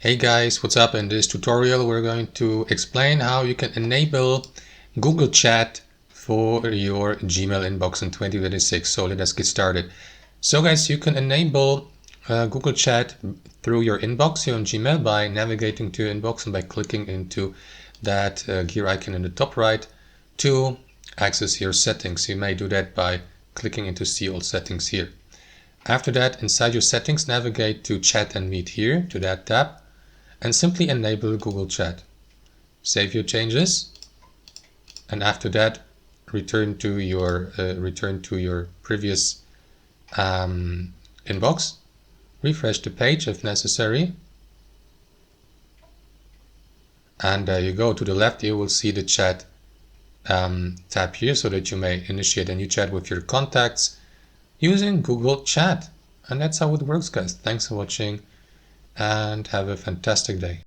Hey guys, what's up? In this tutorial we're going to explain how you can enable Google Chat for your Gmail inbox in 2026. So let us get started. So guys, you can enable Google Chat through your inbox here on Gmail by navigating to your inbox and by clicking into that gear icon in the top right to access your settings. You may do that by clicking into see all settings here. After that, inside your settings, navigate to Chat and Meet here, to that tab, and simply enable Google Chat. Save your changes, and after that, return to your previous inbox. Refresh the page if necessary, and there you go. To the left, you will see the Chat tab here, so that you may initiate a new chat with your contacts using Google Chat. And that's how it works, guys. Thanks for watching and have a fantastic day.